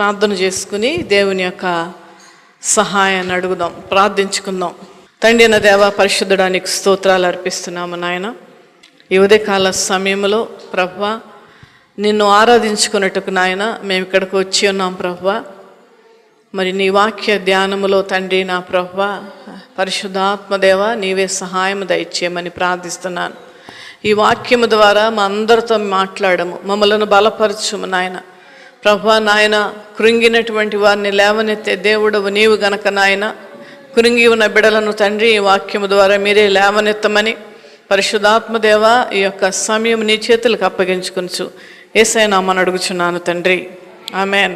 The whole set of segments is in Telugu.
ప్రార్థన చేసుకుని దేవుని యొక్క సహాయాన్ని అడుగుదాం, ప్రార్థించుకుందాం. తండ్రి అయిన దేవ, పరిశుద్ధుడానికి స్తోత్రాలు అర్పిస్తున్నాము నాయన. ఈ ఉదయకాల సమయంలో ప్రభువా, నిన్ను ఆరాధించుకున్నట్టుకు నాయన మేము ఇక్కడికి వచ్చి ఉన్నాం ప్రభువా. మరి నీ వాక్య ధ్యానములో తండ్రి నా ప్రభువా, పరిశుద్ధాత్మదేవ నీవే సహాయం దయచేయమని ప్రార్థిస్తున్నాను. ఈ వాక్యము ద్వారా మా అందరితో మాట్లాడము, మమ్మలను బలపరచుము నాయన. ప్రభువా నాయన, కృంగినటువంటి వారిని లేవనెత్తే దేవుడవు నీవు గనక నాయన, కృంగి ఉన్న బిడలను తండ్రి ఈ వాక్యము ద్వారా మీరే లేవనెత్తమని పరిశుద్ధాత్మదేవ ఈ యొక్క సమయం నీ చేతులకు అప్పగించుకొనుచు యేసయ్య నామమున అడుగుచున్నాను తండ్రి, ఆమేన్.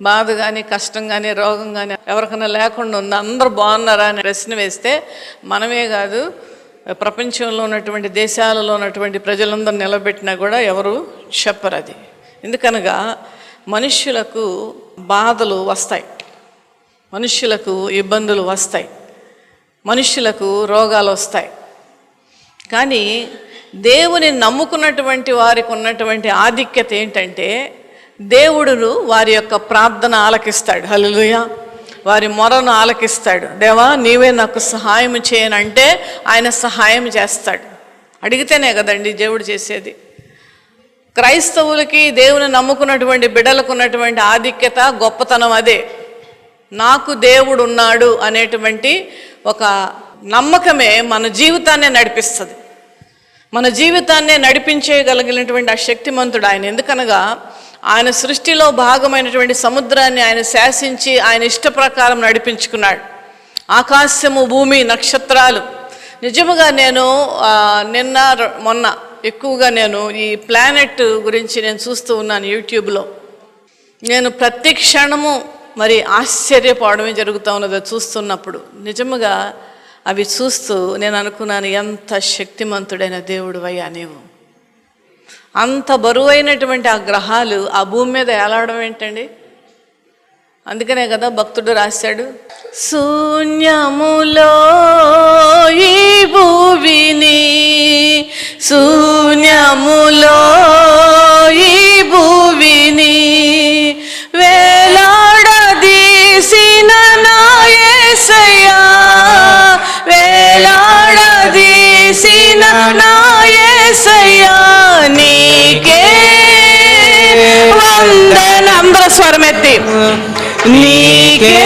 బాధ కానీ కష్టం కానీ రోగం కానీ ఎవరికైనా లేకుండా ఉంది, అందరూ బాగున్నారా అని ప్రశ్న వేస్తే మనమే కాదు, ప్రపంచంలో ఉన్నటువంటి దేశాలలో ఉన్నటువంటి ప్రజలందరూ నిలబెట్టినా కూడా ఎవరు చెప్పరు అది. ఎందుకనగా మనుష్యులకు బాధలు వస్తాయి, మనుష్యులకు ఇబ్బందులు వస్తాయి, మనుష్యులకు రోగాలు వస్తాయి. కానీ దేవుని నమ్ముకున్నటువంటి వారికి ఉన్నటువంటి ఆధిక్యత ఏంటంటే దేవుడు వారి యొక్క ప్రార్థన ఆలకిస్తాడు. హల్లెలూయా. వారి మొరను ఆలకిస్తాడు. దేవా నీవే నాకు సహాయం చేయనంటే ఆయన సహాయం చేస్తాడు. అడిగితేనే కదండి దేవుడు చేసేది. క్రైస్తవులకి దేవుని నమ్ముకున్నటువంటి బిడ్డలకు ఉన్నటువంటి ఆధిక్యత, గొప్పతనం అదే. నాకు దేవుడు ఉన్నాడు అనేటువంటి ఒక నమ్మకమే మన జీవితాన్నే నడిపిస్తుంది. మన జీవితాన్నే నడిపించేయగలిగినటువంటి ఆ శక్తిమంతుడు ఆయన. ఎందుకనగా ఆయన సృష్టిలో భాగమైనటువంటి సముద్రాన్ని ఆయన శాసించి ఆయన ఇష్ట ప్రకారం నడిపించుకున్నాడు. ఆకాశము, భూమి, నక్షత్రాలు. నిజముగా నేను నిన్న మొన్న ఎక్కువగా నేను ఈ ప్లానెట్ గురించి నేను చూస్తూ ఉన్నాను యూట్యూబ్లో. నేను ప్రతి క్షణము మరి ఆశ్చర్యపోవడమే జరుగుతూ ఉన్నది చూస్తున్నప్పుడు. నిజముగా అవి చూస్తూ నేను అనుకున్నాను, ఎంత శక్తిమంతుడైన దేవుడు అయ్యా నీవు. అంత బరువైనటువంటి ఆ గ్రహాలు ఆ భూమి మీద ఏలాడడం ఏంటండి? అందుకనే కదా భక్తుడు రాశాడు, శూన్యములో ఈ భూమిని, శూన్యములో ఈ భూమిని వేలాడదీసిన నా యేసయ్యా, వేలాడదీసిన నా యేసయ్యా నీకే వందనం. అందరూ స్వరమెత్తి నీకే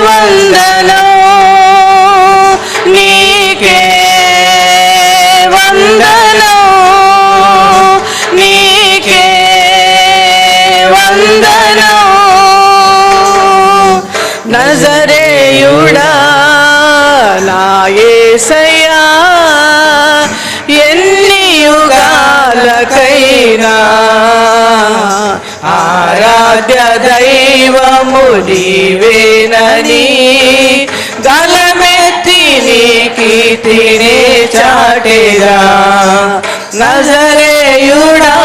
వందనం, నీకే వందనం, నీకే వందనం. నజరేయుడా నా యేసయ్యా, ఎన్ని యుగాలకైనా ఆరాధ్య దైవము నీవేనని గలమెత్తి నీ కీర్తినే చాటెదా. నజరేయుడా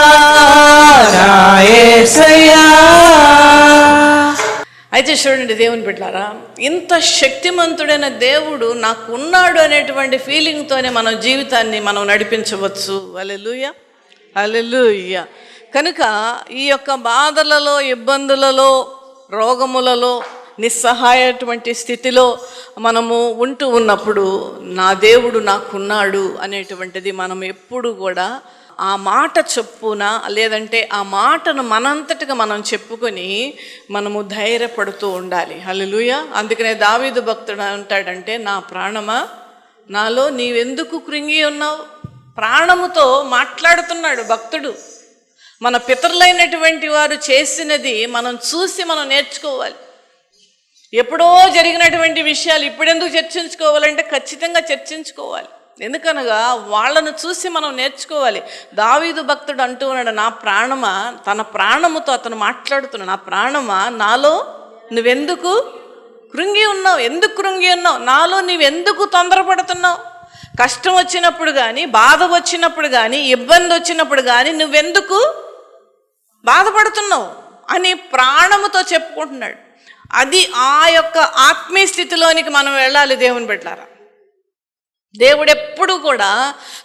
నా యేసయ్యా. అయితే చూడండి దేవుని బిడ్డలారా, ఇంత శక్తిమంతుడైన దేవుడు నాకు ఉన్నాడు అనేటువంటి ఫీలింగ్తోనే మన జీవితాన్ని మనం నడిపించవచ్చు. హల్లెలూయా, హల్లెలూయా. కనుక ఈ యొక్క బాధలలో, ఇబ్బందులలో, రోగములలో, నిస్సహాయటువంటి స్థితిలో మనము ఉంటూ ఉన్నప్పుడు నా దేవుడు నాకున్నాడు అనేటువంటిది మనం ఎప్పుడు కూడా ఆ మాట చొప్పున, లేదంటే ఆ మాటను మనంతటిగా మనం చెప్పుకొని మనము ధైర్యపడుతూ ఉండాలి. హల్లెలూయా. అందుకనే దావీదు భక్తుడు అంటాడంటే, నా ప్రాణమా నాలో నీవెందుకు కృంగి ఉన్నావు. ప్రాణముతో మాట్లాడుతున్నాడు భక్తుడు. మన పితరులైనటువంటి వారు చేసినది మనం చూసి మనం నేర్చుకోవాలి. ఎప్పుడో జరిగినటువంటి విషయాలు ఇప్పుడెందుకు చర్చించుకోవాలంటే ఖచ్చితంగా చర్చించుకోవాలి. ఎందుకనగా వాళ్ళను చూసి మనం నేర్చుకోవాలి. దావీదు భక్తుడు అంటూ ఉన్నాడు, నా ప్రాణమా, తన ప్రాణముతో అతను మాట్లాడుతున్నాడు, నా ప్రాణమా నాలో నువ్వెందుకు కృంగి ఉన్నావు, ఎందుకు కృంగి ఉన్నావు, నాలో నీవెందుకు తొందరపడుతున్నావు, కష్టం వచ్చినప్పుడు కానీ, బాధ వచ్చినప్పుడు కానీ, ఇబ్బంది వచ్చినప్పుడు కానీ నువ్వెందుకు బాధపడుతున్నావు అని ప్రాణముతో చెప్పుకుంటున్నాడు. అది ఆ యొక్క ఆత్మీయ స్థితిలోనికి మనం వెళ్ళాలి దేవుని బిడ్డలారా. దేవుడు ఎప్పుడు కూడా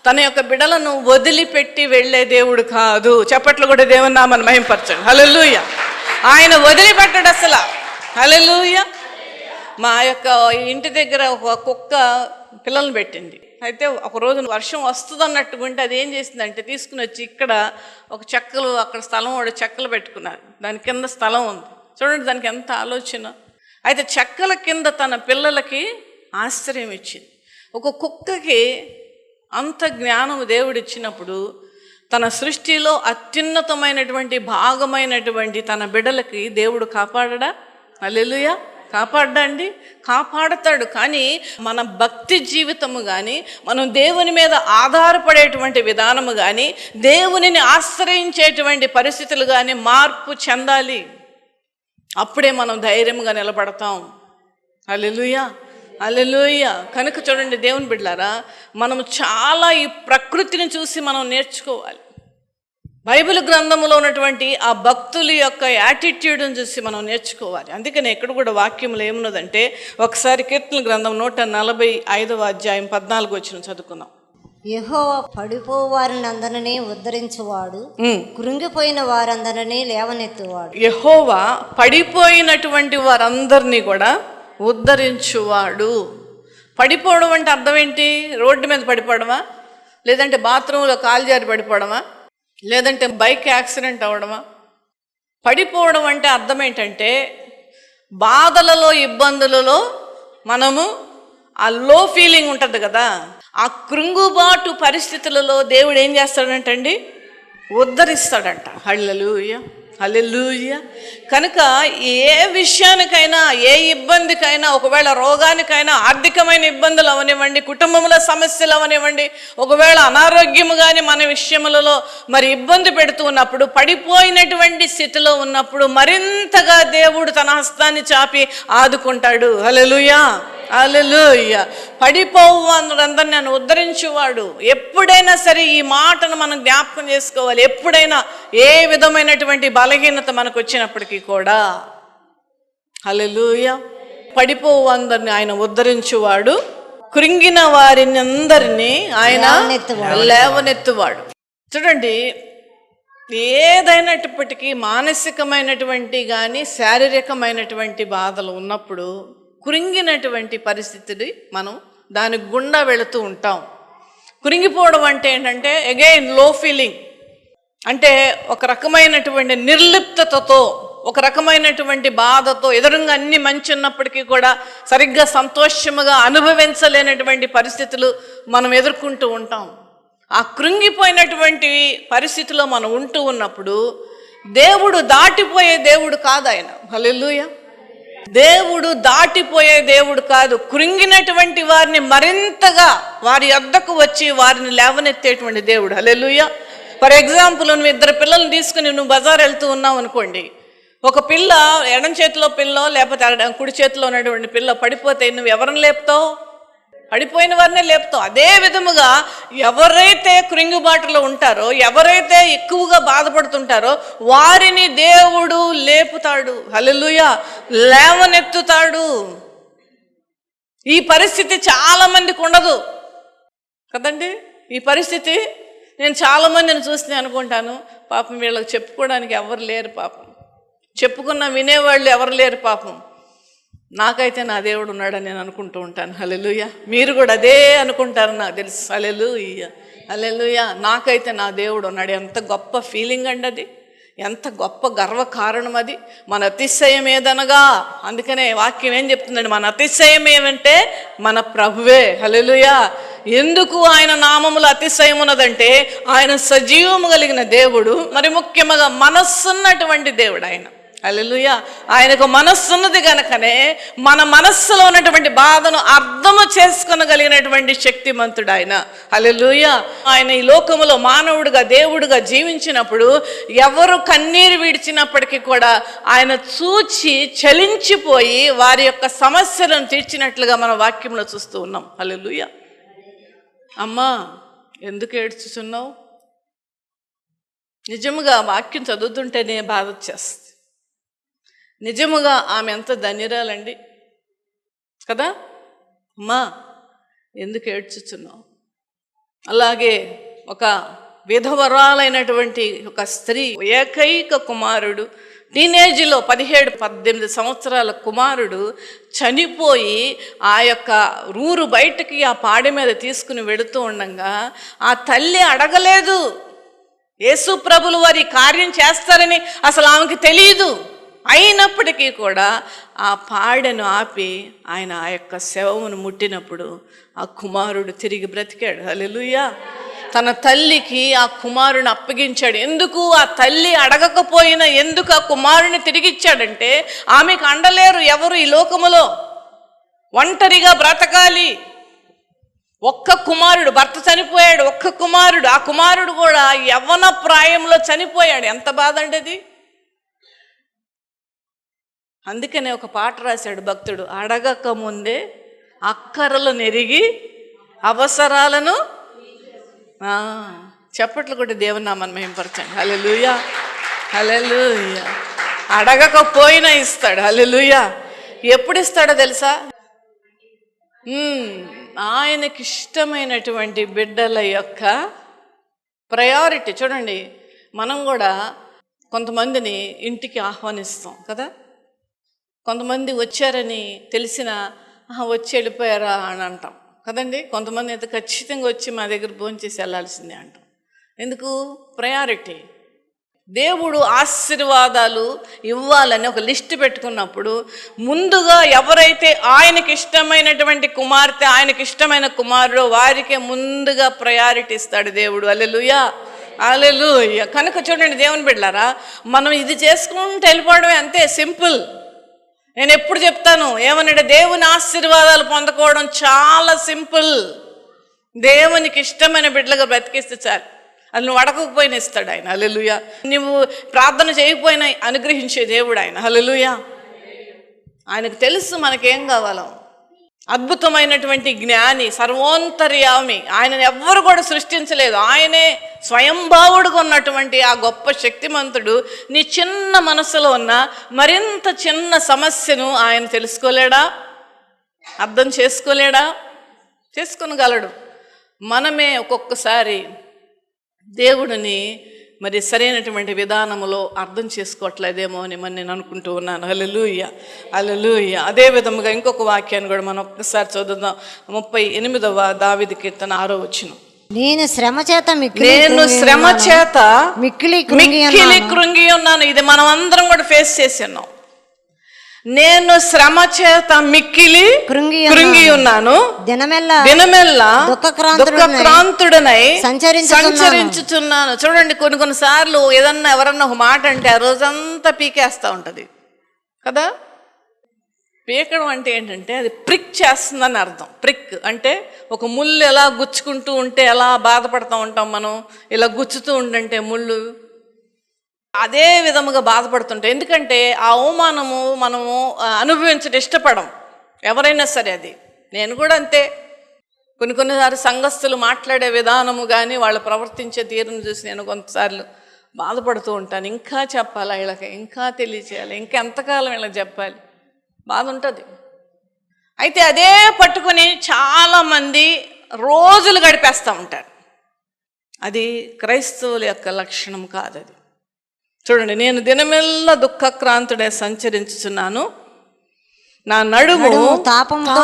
తన యొక్క బిడ్డలను వదిలిపెట్టి వెళ్ళే దేవుడు కాదు. చప్పట్లు కూడా దేవుని నామమును మహిమపరచండి. హల్లెలూయా. ఆయన వదిలిపెట్టడు అసలు. హల్లెలూయా. మా యొక్క ఇంటి దగ్గర ఒక కుక్క పిల్లల్ని పెట్టింది. అయితే ఒక రోజు వర్షం వస్తుంది అన్నట్టుకుంటే అది ఏం చేసిందంటే తీసుకుని వచ్చి ఇక్కడ ఒక చెక్కలు, అక్కడ స్థలం వాడు చెక్కలు పెట్టుకున్నారు, దాని కింద స్థలం ఉంది. చూడండి దానికి ఎంత ఆలోచన. అయితే చెక్కల కింద తన పిల్లలకి ఆశ్రయం ఇచ్చింది. ఒక కుక్కకి అంత జ్ఞానం దేవుడు ఇచ్చినప్పుడు తన సృష్టిలో అత్యున్నతమైనటువంటి భాగమైనటువంటి తన బిడ్డలకి దేవుడు కాపాడడా? హల్లెలూయా. కాపాడ్డండి, కాపాడతాడు. కానీ మన భక్తి జీవితము కానీ, మనం దేవుని మీద ఆధారపడేటువంటి విధానము కానీ, దేవునిని ఆశ్రయించేటువంటి పరిస్థితులు కానీ మార్పు చెందాలి. అప్పుడే మనం ధైర్యంగా నిలబడతాం. హల్లెలూయా, హల్లెలూయా. కనుక చూడండి దేవుని బిడ్డలారా, మనం చాలా ఈ ప్రకృతిని చూసి మనం నేర్చుకోవాలి. బైబిల్ గ్రంథంలో ఉన్నటువంటి ఆ భక్తుల యొక్క యాటిట్యూడ్ని చూసి మనం నేర్చుకోవాలి. అందుకని ఎక్కడ కూడా వాక్యంలో ఏమున్నదంటే, ఒకసారి కీర్తన గ్రంథం 145వ అధ్యాయం 14 వచనం చదువుకుందాం. యెహోవా పడిపోవారిని అందరినీ ఉద్ధరించువాడు, కృంగిపోయిన వారందరినీ లేవనెత్తువాడు. యెహోవా పడిపోయినటువంటి వారందరినీ కూడా ఉద్ధరించువాడు. పడిపోవడం అంటే అర్థం ఏంటి? రోడ్డు మీద పడిపోవడమా, లేదంటే బాత్రూంలో కాలు జారి పడిపోవడమా, లేదంటే బైక్ యాక్సిడెంట్ అవ్వడమా? పడిపోవడం అంటే అర్థం ఏంటంటే, బాధలలో ఇబ్బందులలో మనము ఆ లో ఫీలింగ్ ఉంటుంది కదా, ఆ కృంగుబాటు పరిస్థితులలో దేవుడు ఏం చేస్తాడంటండి? ఉద్ధరిస్తాడంట. హల్లెలూయా, హల్లెలూయా. కనుక ఏ విషయానికైనా, ఏ ఇబ్బందికైనా, ఒకవేళ రోగానికైనా, ఆర్థికమైన ఇబ్బందులు అవనివ్వండి, కుటుంబంలో సమస్యలు అవనివ్వండి, ఒకవేళ అనారోగ్యము కానీ మన విషయములలో మరి ఇబ్బంది పెడుతూ ఉన్నప్పుడు, పడిపోయినటువంటి స్థితిలో ఉన్నప్పుడు మరింతగా దేవుడు తన హస్తాన్ని చాపి ఆదుకుంటాడు. హల్లెలూయా, హల్లెలూయా. పడిపోవు అందరిని నన్ను ఉద్ధరించువాడు. ఎప్పుడైనా సరే ఈ మాటను మనం జ్ఞాపకం చేసుకోవాలి. ఎప్పుడైనా ఏ విధమైనటువంటి బలహీనత మనకు వచ్చినప్పటికీ కూడా, హల్లెలూయా, పడిపోవు అందరిని ఆయన ఉద్ధరించువాడు, కృంగిన వారిని అందరినీ ఆయన లేవనెత్తువాడు. చూడండి, ఏదైనప్పటికీ మానసికమైనటువంటి కానీ శారీరకమైనటువంటి బాధలు ఉన్నప్పుడు కృంగినటువంటి పరిస్థితిని మనం దాని గుండా వెళుతూ ఉంటాం. కృంగిపోవడం అంటే ఏంటంటే అగైన్ లో ఫీలింగ్, అంటే ఒక రకమైనటువంటి నిర్లిప్తతతో, ఒక రకమైనటువంటి బాధతో, ఎదురుగా అన్ని మంచి ఉన్నప్పటికీ కూడా సరిగ్గా సంతోషముగా అనుభవించలేనటువంటి పరిస్థితులు మనం ఎదుర్కొంటూ ఉంటాం. ఆ కృంగిపోయినటువంటి పరిస్థితిలో మనం ఉంటూ ఉన్నప్పుడు దేవుడు దాటిపోయే దేవుడు కాదు ఆయన. హల్లెలూయా. దేవుడు దాటిపోయే దేవుడు కాదు. కృంగినటువంటి వారిని మరింతగా వారి యొద్దకు వచ్చి వారిని లేవనెత్తేటువంటి దేవుడు. హల్లెలూయా. ఫర్ ఎగ్జాంపుల్, నువ్వు 2 పిల్లల్ని తీసుకుని నువ్వు బజార్ వెళ్తూ ఉన్నావు అనుకోండి. ఒక పిల్ల ఎడం చేతిలో పిల్లో లేకపోతే కుడి చేతిలో ఉన్నటువంటి పిల్ల పడిపోతే నువ్వు ఎవరిని లేపుతావు? పడిపోయిన వారినే లేపుతావు. అదే విధముగా ఎవరైతే కృంగుబాటులో ఉంటారో, ఎవరైతే ఎక్కువగా బాధపడుతుంటారో వారిని దేవుడు లేపుతాడు. హల్లెలూయా, లేవనెత్తుతాడు. ఈ పరిస్థితి చాలా మందికి ఉండదు కదండి. ఈ పరిస్థితి నేను చాలా మందిని చూస్తే అనుకుంటాను, పాపం వీళ్ళకి చెప్పుకోవడానికి ఎవరు లేరు, పాపం చెప్పుకున్న వినేవాళ్ళు ఎవరు లేరు పాపం. నాకైతే నా దేవుడు ఉన్నాడని నేను అనుకుంటూ ఉంటాను. హల్లెలూయా. మీరు కూడా అదే అనుకుంటారు నాకు తెలుసు. హల్లెలూయా, హల్లెలూయా. నాకైతే నా దేవుడు ఉన్నాడు. ఎంత గొప్ప ఫీలింగ్ అండి అది, ఎంత గొప్ప గర్వ కారణం అది. మన అతిశయం ఏదనగా, అందుకనే వాక్యం ఏం చెప్తుందండి, మన అతిశయం ఏమంటే మన ప్రభువే. హల్లెలూయా. ఎందుకు ఆయన నామములు అతిశయం ఉన్నదంటే ఆయన సజీవము కలిగిన దేవుడు, మరి ముఖ్యంగా మనస్సున్నటువంటి దేవుడు ఆయన. హల్లెలూయా. ఆయనకు మనస్సున్నది కనుకనే మన మనస్సులో ఉన్నటువంటి బాధను అర్థము చేసుకొనగలిగినటువంటి శక్తిమంతుడు ఆయన. హల్లెలూయా. ఆయన ఈ లోకములో మానవుడిగా దేవుడిగా జీవించినప్పుడు ఎవరు కన్నీరు విడిచినప్పటికీ కూడా ఆయన చూచి చలించిపోయి వారి యొక్క సమస్యలను తీర్చినట్లుగా మన వాక్యంలో చూస్తూ ఉన్నాం. హల్లెలూయా. అమ్మా, ఎందుకు ఏడ్చుచున్నావు? నిజముగా వాక్యం చదువుతుంటేనే బాధ వచ్చేస్తుంది. నిజముగా ఆమె ఎంత ధన్యురాలండి కదా. అమ్మా, ఎందుకు ఏడ్చుచున్నావు? అలాగే ఒక విధవరాలైనటువంటి ఒక స్త్రీ, ఏకైక కుమారుడు టీనేజ్లో 17-18 సంవత్సరాల కుమారుడు చనిపోయి ఆ యొక్క ఊరు బయటకి ఆ పాడె మీద తీసుకుని వెళుతూ ఉండగా ఆ తల్లి అడగలేదు, యేసు ప్రభులు వారి కార్యం చేస్తారని అసలు ఆమెకి తెలియదు. అయినప్పటికీ కూడా ఆ పాడెను ఆపి ఆయన ఆ యొక్క శవమును ముట్టినప్పుడు ఆ కుమారుడు తిరిగి బ్రతికాడు. హల్లెలూయా. తన తల్లికి ఆ కుమారుని అప్పగించాడు. ఎందుకు? ఆ తల్లి అడగకపోయినా ఎందుకు ఆ కుమారుని తిరిగిచ్చాడంటే ఆమెకు అండలేరు ఎవరు ఈ లోకములో. ఒంటరిగా బ్రతకాలి. ఒక్క కుమారుడు, భర్త చనిపోయాడు, ఒక్క కుమారుడు. ఆ కుమారుడు కూడా యవ్వన ప్రాయంలో చనిపోయాడు. ఎంత బాధ అండి అది. అందుకనే ఒక పాట రాశాడు భక్తుడు, అడగక ముందే అక్కరలు నెరిగి అవసరాలను చప్పట్లు కూడా దేవుని నామాన్ని మహిమపరచండి. హల్లెలూయా, హల్లెలూయా. అడగకపోయినా ఇస్తాడు. హల్లెలూయా. ఎప్పుడు ఇస్తాడో తెలుసా? ఆయనకి ఇష్టమైనటువంటి బిడ్డల యొక్క ప్రయారిటీ. చూడండి, మనం కూడా కొంతమందిని ఇంటికి ఆహ్వానిస్తాం కదా. కొంతమంది వచ్చారని తెలిసిన వచ్చి వెళ్ళిపోయారా అని అంటాం కదండి. కొంతమంది అయితే ఖచ్చితంగా వచ్చి మా దగ్గర భోంచేసి వెళ్ళాల్సిందే అంటాం. ఎందుకు? ప్రయారిటీ. దేవుడు ఆశీర్వాదాలు ఇవ్వాలని ఒక లిస్ట్ పెట్టుకున్నప్పుడు ముందుగా ఎవరైతే ఆయనకి ఇష్టమైనటువంటి కుమార్తె, ఆయనకి ఇష్టమైన కుమారుడు, వారికే ముందుగా ప్రయారిటీ ఇస్తాడు దేవుడు. హల్లెలూయా, హల్లెలూయా. కనుక చూడండి దేవుని బిడ్డలారా, మనం ఇది చేసుకుంటూ వెళ్ళిపోవడమే, అంతే, సింపుల్. నేను ఎప్పుడు చెప్తాను ఏమనంటే, దేవుని ఆశీర్వాదాలు పొందుకోవడం చాలా సింపుల్. దేవునికి ఇష్టమైన బిడ్డలుగా బ్రతికిస్తే చాలు. అది నువ్వు అడగకపోయినా ఇస్తాడు ఆయన. హల్లెలూయా. నువ్వు ప్రార్థన చేయకపోయినా అనుగ్రహించే దేవుడు ఆయన. హల్లెలూయా. ఆయనకు తెలుసు మనకేం కావాలో. అద్భుతమైనటువంటి జ్ఞాని, సర్వోంతర్యామి. ఆయనను ఎవ్వరు కూడా సృష్టించలేదు. ఆయనే స్వయంభావుడుగా ఉన్నటువంటి ఆ గొప్ప శక్తిమంతుడు నీ చిన్న మనసులో ఉన్న మరింత చిన్న సమస్యను ఆయన తెలుసుకోలేడా? అర్థం చేసుకోలేడా? చేసుకొనగలడు. మనమే ఒక్కొక్కసారి దేవుడిని మరి సరైనటువంటి విధానంలో అర్థం చేసుకోవట్లేదేమో అని మరి నేను అనుకుంటూ ఉన్నాను. హల్లెలూయా, హల్లెలూయా. అదే విధముగా ఇంకొక వాక్యాన్ని కూడా మనం ఒక్కసారి చదువుదాం. 38వ దావీదు కీర్తన 6వ వచనం. నేను శ్రమ చేత మిక్కిలి కృంగి ఉన్నాను. ఇది మనం అందరం కూడా ఫేస్ చేసి ఉన్నాం. నేను శ్రమ చేత మిక్కిలి కృంగి ఉన్నాను, దినమెల్లా దుఃఖక్రాంతుడనై సంచరించుచున్నాను. చూడండి, కొన్నిసార్లు ఏదన్నా ఎవరన్నా ఒక మాట అంటే ఆ రోజంతా పీకేస్తూ ఉంటుంది కదా. పీకడం అంటే ఏంటంటే అది ప్రిక్ చేస్తుందని అర్థం. ప్రిక్ అంటే ఒక ముళ్ళు ఎలా గుచ్చుకుంటూ ఉంటే ఎలా బాధపడుతూ ఉంటాం మనం, ఇలా గుచ్చుతూ ఉండంటే ముళ్ళు అదే విధముగా బాధపడుతుంటాం. ఎందుకంటే ఆ అవమానము మనము అనుభవించడం ఇష్టపడం ఎవరైనా సరే. అది నేను కూడా అంతే. కొన్నిసార్లు సంఘస్థులు మాట్లాడే విధానము కానీ వాళ్ళు ప్రవర్తించే తీరును చూసి నేను కొంతసార్లు బాధపడుతూ ఉంటాను. ఇంకా చెప్పాలా వీళ్ళకి, ఇంకా తెలియచేయాలి, ఇంకా ఎంతకాలం వీళ్ళకి చెప్పాలి, బాధ ఉంటుంది. అయితే అదే పట్టుకుని చాలామంది రోజులు గడిపేస్తూ ఉంటారు. అది క్రైస్తవుల యొక్క లక్షణం కాదు. అది చూడండి, నేను దినమెల్లా దుఃఖక్రాంతుడే సంచరించుచున్నాను, నా నడుము తాపముతో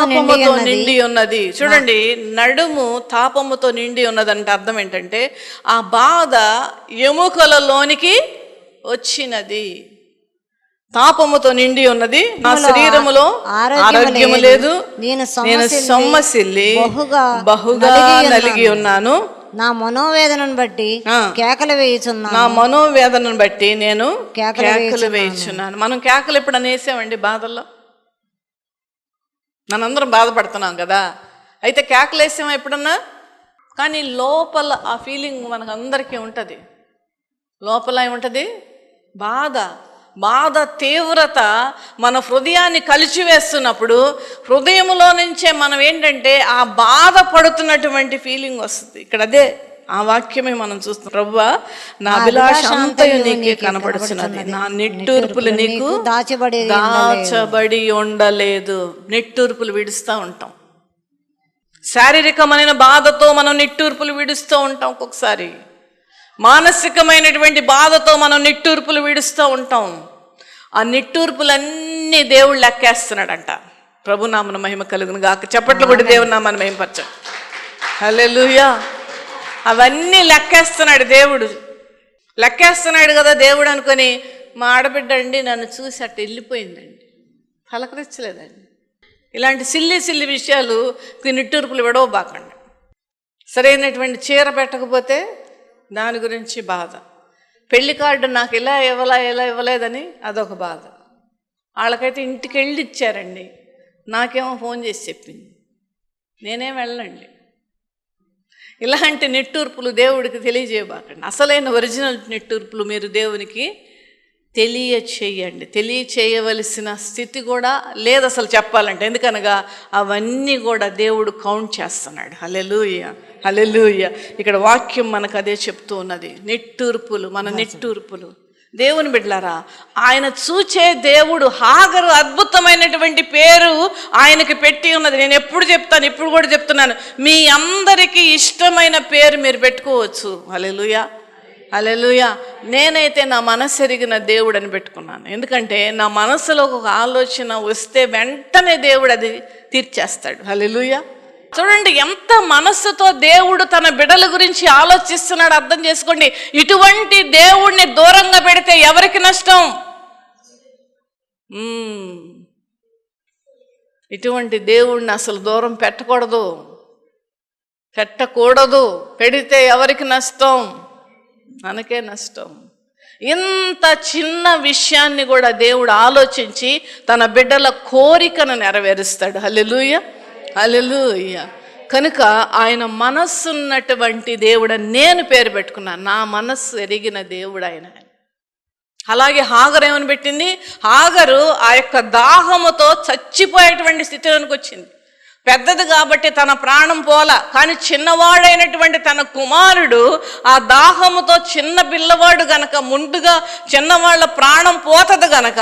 నిండి ఉన్నది. చూడండి, నడుము తాపముతో నిండి ఉన్నదంటే అర్థం ఏంటంటే ఆ బాధ ఎముకలలోనికి వచ్చినది. తాపముతో నిండి ఉన్నది, నా శరీరములో ఆరోగ్యము లేదు, నేను సొమ్మసిల్లి బహుగా నలిగి ఉన్నాను, నా మనోవేదనను బట్టి నేను కేకలు వేయుచున్నాను. మనం కేకలు ఎప్పుడు అనేసామండి బాధల్లో? మనందరం బాధపడుతున్నాం కదా. అయితే కేకలు వేసామా ఎప్పుడన్నా? కానీ లోపల ఆ ఫీలింగ్ మనకు అందరికీ ఉంటుంది. లోపల ఏముంటుంది? బాధ తీవ్రత మన హృదయాన్ని కలిచివేస్తున్నప్పుడు హృదయంలో నుంచే మనం ఏంటంటే ఆ బాధపడుతున్నటువంటి ఫీలింగ్ వస్తుంది. ఇక్కడ అదే ఆ వాక్యమే మనం చూస్తాం. ప్రభువా, నా అభిలాష అంతయు నీకే కనపడుచున్నది, నా నిట్టూర్పులు నీకు దాచబడి ఉండలేదు. నిట్టూర్పులు విడుస్తూ ఉంటాం. శారీరకమైన బాధతో మనం నిట్టూర్పులు విడుస్తూ ఉంటాం. ఒక్కొక్కసారి మానసికమైనటువంటి బాధతో మనం నిట్టూర్పులు విడుస్తూ ఉంటాం. ఆ నిట్టూర్పులన్నీ దేవుడు లెక్కేస్తున్నాడంట. ప్రభునామన మహిమ కలుగును గాక. చప్పట్లు కూడా దేవుని నామాన్ని మహిమపరచండి. హల్లెలూయా. అవన్నీ లెక్కేస్తున్నాడు దేవుడు. లెక్కేస్తున్నాడు కదా దేవుడు అనుకొని మా ఆడబిడ్డ అండి నన్ను చూసి అట్ట వెళ్ళిపోయిందండి, పలకరించలేదండి. ఇలాంటి సిల్లి విషయాలు నిట్టూర్పులు విడవబాకండి. సరైనటువంటి చీర పెట్టకపోతే దాని గురించి బాధ, పెళ్లి కార్డు నాకు ఇలా ఇవ్వలేదని అదొక బాధ. వాళ్ళకైతే ఇంటికి వెళ్ళి ఇచ్చారండి, నాకేమో ఫోన్ చేసి చెప్పింది, నేనేం వెళ్ళండి. ఇలాంటి నిట్టూర్పులు దేవుడికి తెలియజేయబాకండి. అసలైన ఒరిజినల్ నిట్టూర్పులు మీరు దేవునికి తెలియచేయండి. తెలియచేయవలసిన స్థితి కూడా లేదు అసలు చెప్పాలంటే. ఎందుకనగా అవన్నీ కూడా దేవుడు కౌంట్ చేస్తున్నాడు. హల్లెలూయా, హల్లెలూయా. ఇక్కడ వాక్యం మనకు అదే చెప్తూ ఉన్నది. నిట్టూర్పులు, మన నిట్టూర్పులు. దేవుని బిడ్డలారా, ఆయన చూచే దేవుడు. హాగరు అద్భుతమైనటువంటి పేరు ఆయనకి పెట్టి ఉన్నది. నేను ఎప్పుడు చెప్తాను, ఇప్పుడు కూడా చెప్తున్నాను, మీ అందరికీ ఇష్టమైన పేరు మీరు పెట్టుకోవచ్చు. హల్లెలూయా, హల్లెలూయా. నేనైతే నా మనసు ఎరిగిన దేవుడు అని పెట్టుకున్నాను. ఎందుకంటే నా మనసులో ఒక ఆలోచన వస్తే వెంటనే దేవుడు అది తీర్చేస్తాడు. హల్లెలూయా. చూడండి ఎంత మనస్సుతో దేవుడు తన బిడ్డల గురించి ఆలోచిస్తున్నాడు అర్థం చేసుకోండి. ఇటువంటి దేవుడిని దూరంగా పెడితే ఎవరికి నష్టం? ఇటువంటి దేవుడిని అసలు దూరం పెట్టకూడదు. పెడితే ఎవరికి నష్టం? మనకే నష్టం. ఇంత చిన్న విషయాన్ని కూడా దేవుడు ఆలోచించి తన బిడ్డల కోరికను నెరవేరుస్తాడు. హల్లెలూయా, హల్లెలూయా. కనుక ఆయన మనస్సున్నటువంటి దేవుడు నేను పేరు పెట్టుకున్నాను. నా మనస్సు ఎరిగిన దేవుడు ఆయన. అలాగే హాగరు ఏమని పెట్టింది? హాగరు ఆ యొక్క దాహముతో చచ్చిపోయేటువంటి స్థితిలోనికి వచ్చింది. పెద్దది కాబట్టి తన ప్రాణం పోలా, కానీ చిన్నవాడైనటువంటి తన కుమారుడు ఆ దాహముతో, చిన్న పిల్లవాడు గనక ముందుగా చిన్నవాళ్ళ ప్రాణం పోతది గనక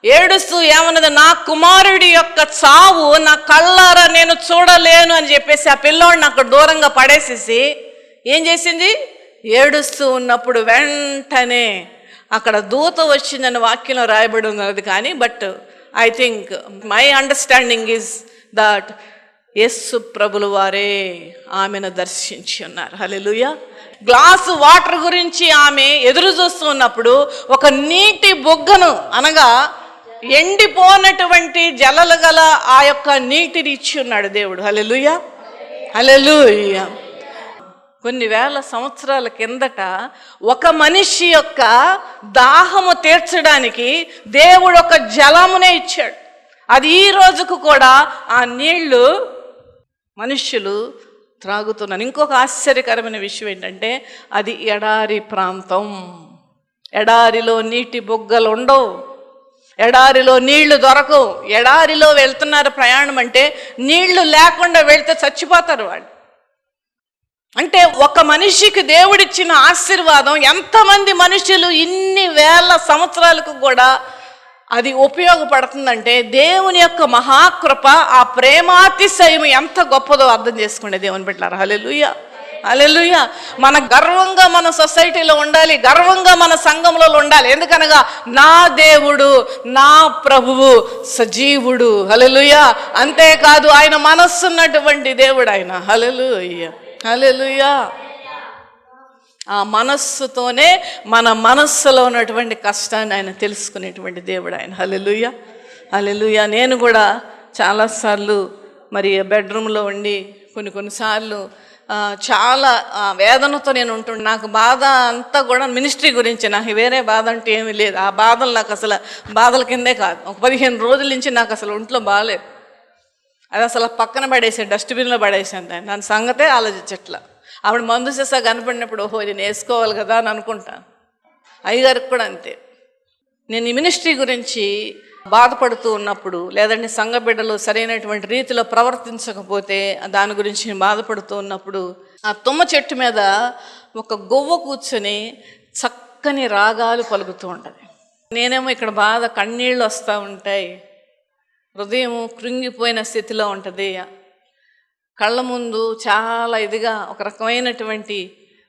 ఏడుస్తూ ఏమన్నది, నా కుమారుడి యొక్క చావు నా కళ్ళారా నేను చూడలేను అని చెప్పేసి ఆ పిల్లవాడిని అక్కడ దూరంగా పడేసేసి ఏం చేసింది? ఏడుస్తూ ఉన్నప్పుడు వెంటనే అక్కడ దూత వచ్చిందని వాక్యంలో రాయబడి ఉన్నది. కానీ but I think my understanding is that Yesu ప్రభులు వారే ఆమెను దర్శించి ఉన్నారు. హల్లెలూయా. గ్లాసు వాటర్ గురించి ఆమె ఎదురు చూస్తూ ఉన్నప్పుడు ఒక నీటి బొగ్గను, అనగా ఎండిపోనటువంటి జలలు గల ఆ యొక్క నీటిని ఇచ్చి ఉన్నాడు దేవుడు. హల్లెలూయా, హల్లెలూయా. కొన్ని వేల సంవత్సరాల కిందట ఒక మనిషి యొక్క దాహము తీర్చడానికి దేవుడు ఒక జలమునే ఇచ్చాడు. అది ఈ రోజుకు కూడా ఆ నీళ్లు మనుష్యులు త్రాగుతున్నారు. ఇంకొక ఆశ్చర్యకరమైన విషయం ఏంటంటే అది ఎడారి ప్రాంతం. ఎడారిలో నీటి బొగ్గలు ఉండవు, ఎడారిలో నీళ్లు దొరకవు. ఎడారిలో వెళ్తున్నారు ప్రయాణం అంటే నీళ్లు లేకుండా వెళ్తే చచ్చిపోతారు వాళ్ళు. అంటే ఒక మనిషికి దేవుడిచ్చిన ఆశీర్వాదం ఎంతమంది మనుషులు ఇన్ని వేల సంవత్సరాలకు కూడా అది ఉపయోగపడుతుందంటే దేవుని యొక్క మహాకృప, ఆ ప్రేమాతిశయం ఎంత గొప్పదో అర్థం చేసుకోండి దేవుని బిడ్డలారా. హల్లెలూయా, హల్లెలూయా. మన గర్వంగా మన సొసైటీలో ఉండాలి, గర్వంగా మన సంఘంలో ఉండాలి. ఎందుకనగా నా దేవుడు, నా ప్రభువు సజీవుడు. హల్లెలూయా. అంతేకాదు ఆయన మనస్సున్నటువంటి దేవుడు ఆయన. హల్లెలూయా, హల్లెలూయా. ఆ మనస్సుతోనే మన మనస్సులో ఉన్నటువంటి కష్టాన్ని ఆయన తెలుసుకునేటువంటి దేవుడు ఆయన. హల్లెలూయా, హల్లెలూయా. నేను కూడా చాలాసార్లు మరి బెడ్రూమ్లో ఉండి కొన్నిసార్లు చాలా వేదనతో నేను ఉంటుండే. నాకు బాధ అంతా కూడా మినిస్ట్రీ గురించి, నాకు వేరే బాధ అంటే ఏమీ లేదు. ఆ బాధలు నాకు అసలు బాధల కిందే కాదు. ఒక 15 రోజుల నుంచి నాకు అసలు ఒంట్లో బాగాలేదు. అది అసలు పక్కన పడేసాను, డస్ట్బిన్లో పడేసాను. దాని సంగతే ఆలోచించట్లా. ఆవిడ మందు సీసా కనపడినప్పుడు ఓహో నేను వేసుకోవాలి కదా అని అనుకుంటాను. అయ్యగారికి కూడా అంతే. నేను ఈ మినిస్ట్రీ గురించి బాధపడుతూ ఉన్నప్పుడు, లేదంటే సంఘ బిడ్డలు సరైనటువంటి రీతిలో ప్రవర్తించకపోతే దాని గురించి నేను బాధపడుతూ ఉన్నప్పుడు ఆ తుమ్మ చెట్టు మీద ఒక గొవ్వ కూర్చొని చక్కని రాగాలు పలుకుతూ ఉంటుంది. నేనేమో ఇక్కడ బాధ కన్నీళ్ళు వస్తూ ఉంటాయి, హృదయం కృంగిపోయిన స్థితిలో ఉంటుంది. కళ్ళ ముందు చాలా ఇదిగా ఒక రకమైనటువంటి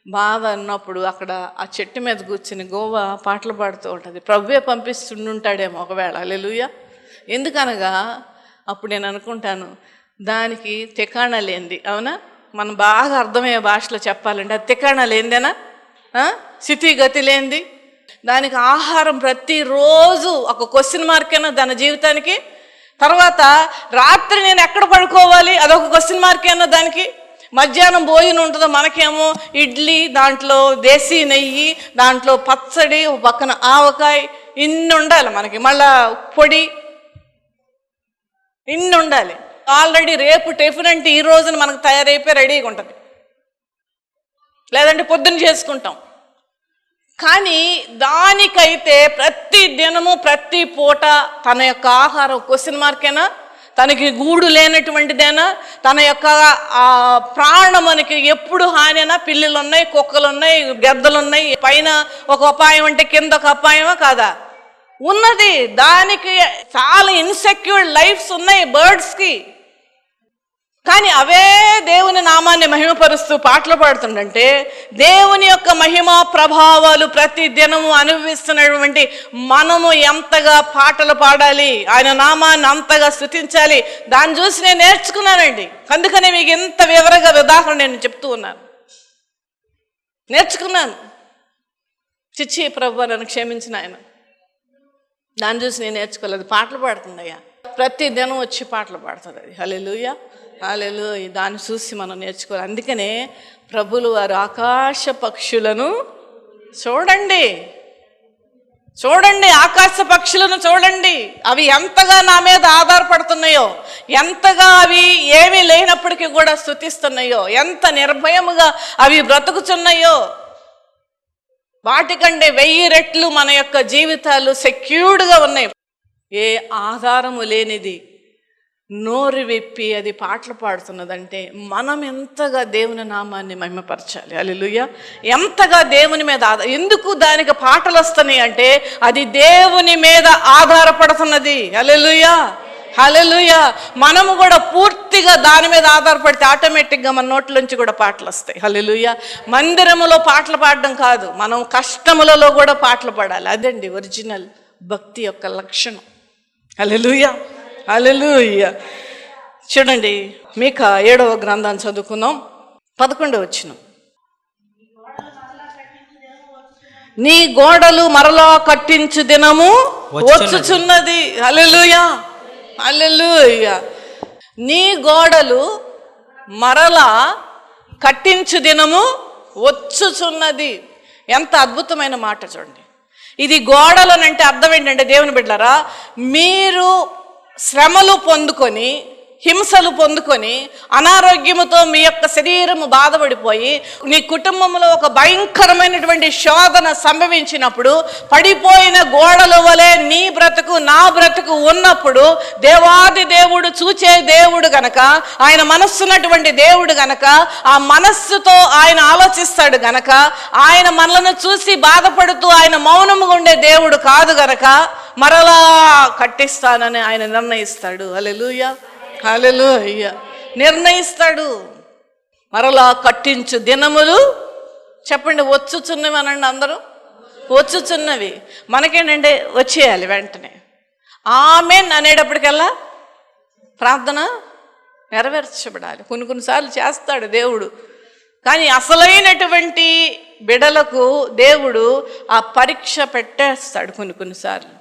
బాధ అన్నప్పుడు అక్కడ ఆ చెట్టు మీద కూర్చుని గోవ పాటలు పాడుతూ ఉంటుంది. ప్రభువే పంపిస్తుంటాడేమో ఒకవేళ. హల్లెలూయా. ఎందుకనగా అప్పుడు నేను అనుకుంటాను, దానికి తికాణా లేనిది. అవునా? మనం బాగా అర్థమయ్యే భాషలో చెప్పాలంటే అది తికాణా లేనిదేనా? స్థితిగతి లేనిది. దానికి ఆహారం ప్రతిరోజు ఒక క్వశ్చన్ మార్క్ అయినా దాని జీవితానికి. తర్వాత రాత్రి నేను ఎక్కడ పడుకోవాలి అదొక క్వశ్చన్ మార్క్ అయినా దానికి. మధ్యాహ్నం భోజనం ఉంటుందో మనకేమో ఇడ్లీ, దాంట్లో దేశీ నెయ్యి, దాంట్లో పచ్చడి, పక్కన ఆవకాయ, ఇన్ని ఉండాలి మనకి. మళ్ళా పొడి ఇన్ని ఉండాలి. ఆల్రెడీ రేపు టిఫిన్ అంటే ఈ రోజున మనకు తయారైపోయి రెడీగా ఉంటుంది, లేదంటే పొద్దున్న చేసుకుంటాం. కానీ దానికైతే ప్రతి దినము ప్రతి పూట తన యొక్క ఆహారం క్వశ్చన్ మార్కేనా, తనకి గూడు లేనటువంటిదేనా, తన యొక్క ప్రాణం మనకి ఎప్పుడు హానినా. పిల్లులు ఉన్నాయి, కుక్కలు ఉన్నాయి, గద్దలు ఉన్నాయి. పైన ఒక అపాయం అంటే కింద ఒక అపాయమా కాదా? ఉన్నది. దానికి చాలా ఇన్సెక్యూర్ లైఫ్స్ ఉన్నాయి బర్డ్స్కి. కానీ అవే దేవుని నామాన్ని మహిమపరుస్తూ పాటలు పాడుతుండంటే దేవుని యొక్క మహిమ ప్రభావాలు ప్రతి దినము అనుభవిస్తున్నటువంటి మనము ఎంతగా పాటలు పాడాలి, ఆయన నామాన్ని అంతగా స్తుతించాలి. దాన్ని చూసి నేను నేర్చుకున్నానండి. అందుకనే మీకు ఇంత వివరంగా ఉదాహరణ నేను చెప్తూ ఉన్నాను. నేర్చుకున్నాను. చిచ్చి ప్రభు నన్ను క్షమించిన ఆయన. దాన్ని చూసి నేను నేర్చుకోలేదు. పాటలు పాడుతుంది అయ్యా, ప్రతి దినం వచ్చి పాటలు పాడుతుంది అది. హల్లెలూయా, హల్లెలూయా. దాన్ని చూసి మనం నేర్చుకోవాలి. అందుకనే ప్రభులు వారు ఆకాశ పక్షులను చూడండి, చూడండి, ఆకాశ పక్షులను చూడండి. అవి ఎంతగా నా మీద ఆధారపడుతున్నాయో, ఎంతగా అవి ఏమీ లేనప్పటికీ కూడా స్తుతిస్తున్నాయో, ఎంత నిర్భయముగా అవి బ్రతుకుతున్నాయో. వాటికంటే 1000 రెట్లు మన యొక్క జీవితాలు సెక్యూర్డ్గా ఉన్నాయి. ఏ ఆధారము లేనిది నోరు విప్పి అది పాటలు పాడుతున్నదంటే మనం ఎంతగా దేవుని నామాన్ని మహిమపరచాలి. హల్లెలూయా. ఎంతగా దేవుని మీద ఎందుకు దానికి పాటలు వస్తున్నాయి అంటే అది దేవుని మీద ఆధారపడుతున్నది. హల్లెలూయా, హల్లెలూయా. మనము కూడా పూర్తిగా దాని మీద ఆధారపడితే ఆటోమేటిక్గా మన నోట్లోంచి కూడా పాటలు వస్తాయి. హల్లెలూయా. మందిరములో పాటలు పాడడం కాదు, మనం కష్టములలో కూడా పాటలు పాడాలి. అదండి ఒరిజినల్ భక్తి యొక్క లక్షణం. హల్లెలూయా, హల్లెలూయా. చూడండి, మీకా 7వ గ్రంథాన్ని చదువుకుందాం. 11వ వచనం. నీ గోడలు మరలా కట్టించు దినము వచ్చుచున్నది. హల్లెలూయా, హల్లెలూయా. నీ గోడలు మరలా కట్టించు దినము వచ్చుచున్నది. ఎంత అద్భుతమైన మాట చూడండి. ఇది గోడలనంటే అర్థం ఏంటంటే దేవుని బిడ్డలారా, మీరు శ్రమలు పొందుకొని, హింసలు పొందుకొని, అనారోగ్యముతో మీ యొక్క శరీరము బాధపడిపోయి నీ కుటుంబంలో ఒక భయంకరమైనటువంటి శోధన సంభవించినప్పుడు పడిపోయిన గోడల వలె నీ బ్రతుకు నా బ్రతుకు ఉన్నప్పుడు దేవాది దేవుడు చూచే దేవుడు గనక, ఆయన మనస్సున్నటువంటి దేవుడు గనక, ఆ మనస్సుతో ఆయన ఆలోచిస్తాడు గనక, ఆయన మనలను చూసి బాధపడుతూ ఆయన మౌనముగా ఉండే దేవుడు కాదు గనక మరలా కట్టిస్తానని ఆయన నిర్ణయిస్తాడు. హల్లెలూయా, హల్లెలూయా. నిర్ణయిస్తాడు. మరలా కట్టించు దినములు చెప్పండి, వచ్చుచున్నవి అనండి అందరూ. వచ్చుచున్నవి మనకేంటంటే వచ్చేయాలి వెంటనే. ఆమేన్ అనేటప్పటికల్లా ప్రార్థన నెరవేర్చబడాలి. కొన్నిసార్లు చేస్తాడు దేవుడు, కానీ అసలైనటువంటి బిడలకు దేవుడు ఆ పరీక్ష పెట్టేస్తాడు కొన్నిసార్లు.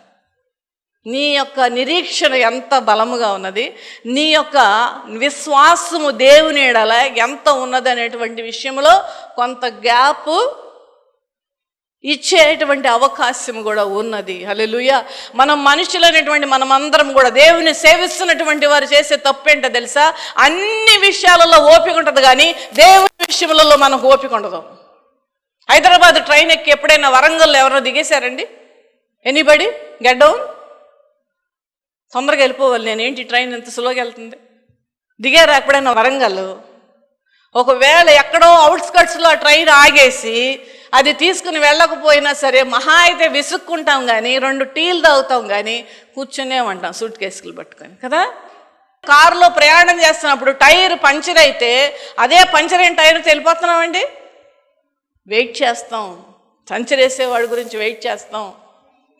నీ యొక్క నిరీక్షణ ఎంత బలముగా ఉన్నది, నీ యొక్క విశ్వాసము దేవుని ఎడల ఎంత ఉన్నది అనేటువంటి విషయంలో కొంత గ్యాప్ ఇచ్చేటువంటి అవకాశం కూడా ఉన్నది. హల్లెలూయా. మనం మనుషులైనటువంటి మనమందరం కూడా దేవుని సేవిస్తున్నటువంటి వారు చేసే తప్పేంటో తెలుసా? అన్ని విషయాలలో ఓపిక ఉంటుంది, కానీ దేవుని విషయంలో మనకు ఓపిక ఉండదు. హైదరాబాద్ ట్రైన్ ఎక్కి ఎప్పుడైనా వరంగల్లో ఎవరో దిగేశారండి? Anybody get down? తొందరగా వెళ్ళిపోవాలి. నేనేంటి ట్రైన్ ఎంత స్లోగా వెళ్తుంది? దిగారా ఎప్పుడైనా వరంగల్? ఒకవేళ ఎక్కడో అవుట్స్కట్స్లో ఆ ట్రైన్ ఆగేసి అది తీసుకుని వెళ్ళకపోయినా సరే మహా అయితే విసుక్కుంటాం, కానీ 2 టీలు తాగుతాం, కానీ కూర్చునే ఉంటాం సూట్ కేసులు పట్టుకొని కదా. కారులో ప్రయాణం చేస్తున్నప్పుడు టైర్ పంచర్ అయితే అదే పంచర్ అయిన టైర్ వెళ్ళిపోతున్నామండి. వెయిట్ చేస్తాం, సంచరేసేవాడి గురించి వెయిట్ చేస్తాం.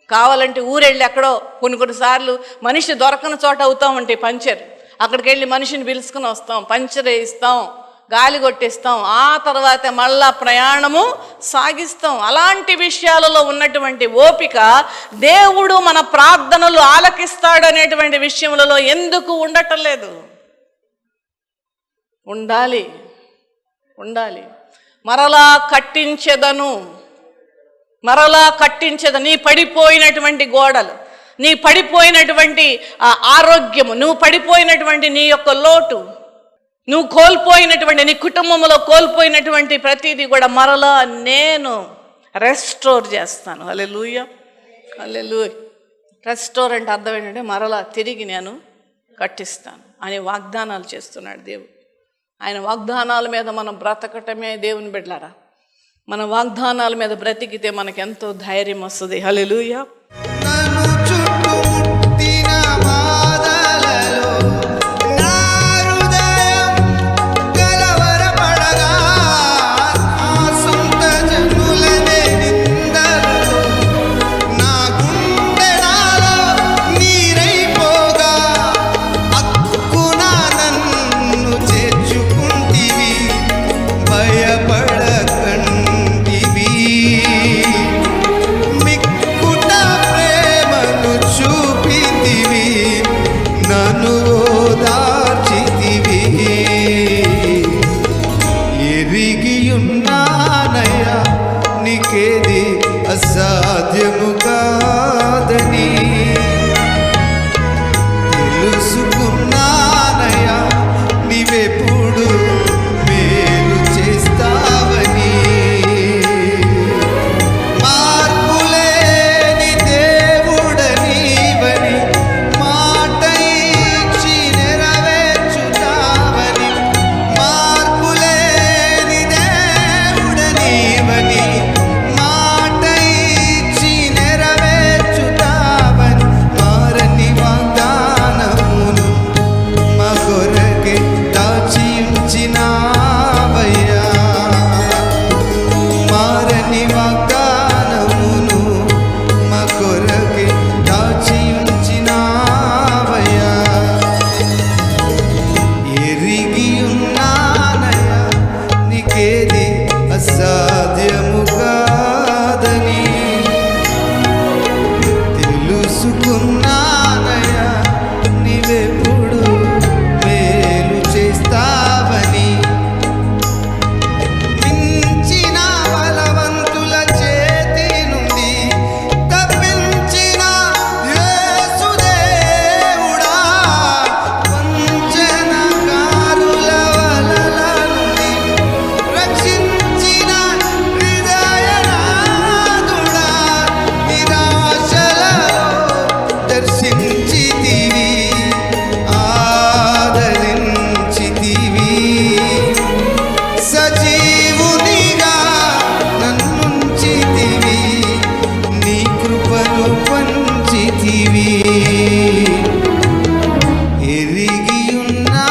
కావాలంటే ఊరెళ్ళి ఎక్కడో కొన్నిసార్లు మనిషి దొరకని చోట అవుతామంటే పంచర్, అక్కడికి వెళ్ళి మనిషిని పిలుచుకుని వస్తాం, పంచర్ వేయిస్తాం, గాలి కొట్టిస్తాం, ఆ తర్వాత మళ్ళా ప్రయాణము సాగిస్తాం. అలాంటి విషయాలలో ఉన్నటువంటి ఓపిక దేవుడు మన ప్రార్థనలు ఆలకిస్తాడు అనేటువంటి విషయములలో ఎందుకు ఉండటం లేదు? ఉండాలి. మరలా కట్టించెదను. నీ పడిపోయినటువంటి గోడలు, నీ పడిపోయినటువంటి ఆరోగ్యము, నువ్వు పడిపోయినటువంటి నీ యొక్క లోటు, నువ్వు కోల్పోయినటువంటి నీ కుటుంబంలో కోల్పోయినటువంటి ప్రతిదీ కూడా మరలా నేను రెస్టోర్ చేస్తాను. హల్లెలూయా, హల్లెలూయా. రెస్టోర్ అంటే అర్థం ఏంటంటే మరలా తిరిగి నేను కట్టిస్తాను అనే వాగ్దానాలు చేస్తున్నాడు దేవుడు. ఆయన వాగ్దానాల మీద మనం బ్రతకటమే దేవుని బిడ్డలారా. మన వాగ్దానాల మీద బ్రతికితే మనకెంతో ధైర్యం వస్తుంది. హల్లెలూయా. అసాధ్యము కాదని తెలుసుకున్నానయ్యా, నీవెప్పుడు మేలు చేస్తావని. మార్పులేని దేవుడనీవని, మాట ఇచ్చి నెరవేర్చుతావని. మార్పులేని దేవుడనీవని, అసాధ్యము కాదని తెలుసుకున్నానయ్యా, నీవెప్పుడు మేలు చేస్తావని. మించిన బలవంతుల చేతి నుండి తప్పించిన యేసుదేవుడా, వంచనకారుల వలల నుండి రక్షించిన హృదయనాథుడా, నిరాశలలో దర్శించితివి, ఆదరించితివి. సజీవునిగా నన్నుంచితివి, నీ కృపను పంచితివి. ఎరిగియున్నా